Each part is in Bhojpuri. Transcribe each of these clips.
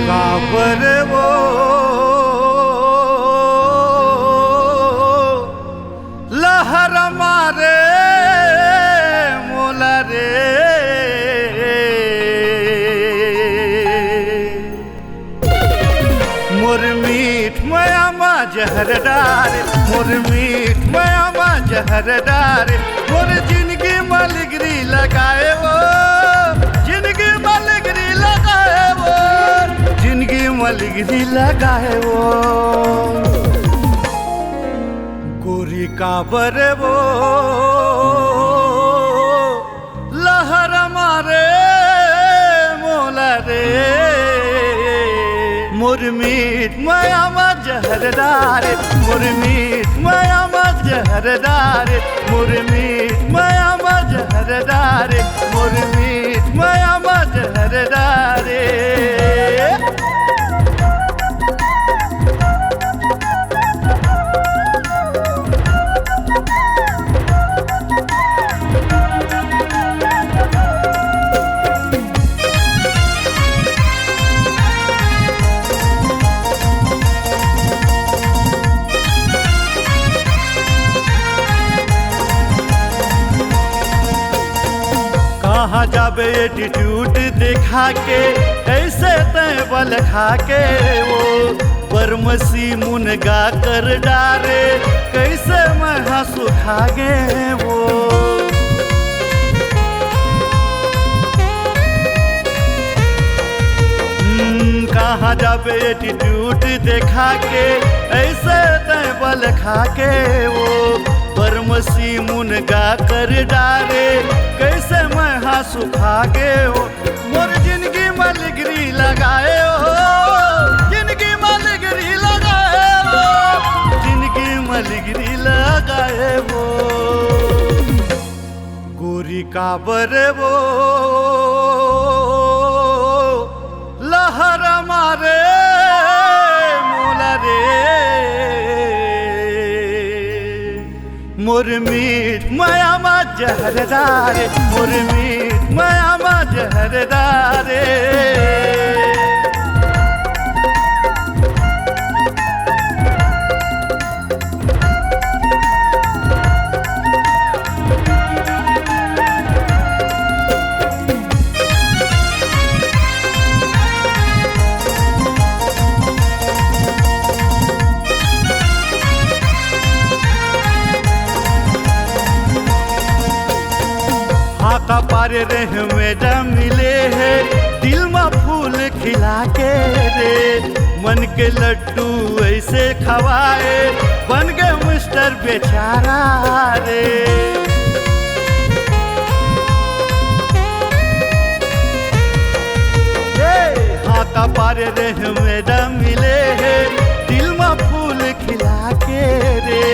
काबर वो लहर मारे मोला रे मोर मीठ मयामा जहर डारे मोर मीठ मयामा जहर डारे मोर जिंदगी मलगरी लगाए वो जिंदगी मलगरी लगाए वो जिंदगी मलगरी लगाए वो गोरी काबर वो लहर मारे मोला रे मोर मीठ मयामा जहर डारे मोर मीठ मयामा जहर डारे मोर मीठ मयामा जहर डारे मोर मीठ मयामा जहर डारे कहाँ जाबे एटीट्यूड दिखा के ऐसे तय बल खा के वो बरमसी मुनगा कर डारे कैसे मैं सुखा गे वो कहाँ जाबे एटीट्यूड दिखा के ऐसे तय बल खा के वो बरमसी मुनगा कर डारे कैसे मैं सुखा गे हो मोर जिंदगी मलगरी लगाए हो जिंदगी मलगरी लगाए हो जिंदगी मलगरी लगाए वो गोरी काबर वो लहर मारे मोला रे मोर मीठ मयामा जहर डारे मोर मीठ मयामा जहर डारे का पारे रह में मिले है दिल में फूल खिला के रे मन के लड्डू ऐसे खवाए बन गए मिस्टर बेचारा रे हाँ का पारे रह में मिले है दिल में फूल खिला के रे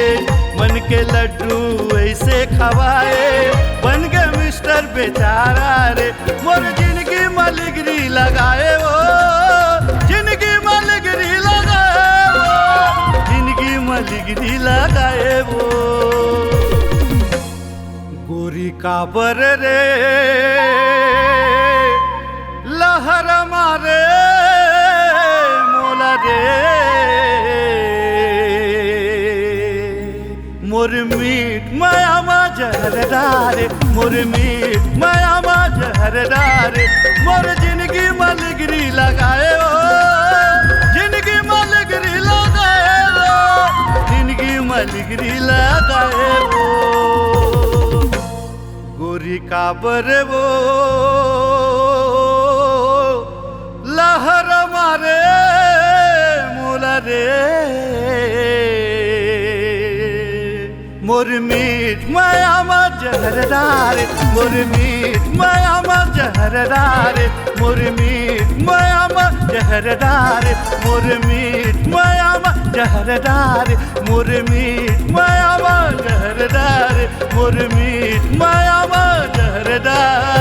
मन के लड्डू ऐसे खवाए बन गए मिस्टर बेचारा रे मोर जिंदगी मलगरी लगाए वो जिंदगी मलगरी लगाए वो जिंदगी मलगरी लगाए वो गोरी काबर रे लहर मारे मोला रे मोर मीठ मयामा जहर डारे मोर मीठ मयामा जहर डारे मोर जिंदगी मलगरी लगाए हो जिंदगी मलगरी लगाए हो जिंदगी मलगरी लगाए हो गोरी काबर वो लहर मारे मोला रे मोर मीठ मयामा जहर डारे मोर मीठ मयामा जहर डारे मोर मीठ मयामा जहर डारे मोर मीठ मयामा जहर डारे मोर मीठ मोर मीठ मायावा जहरदार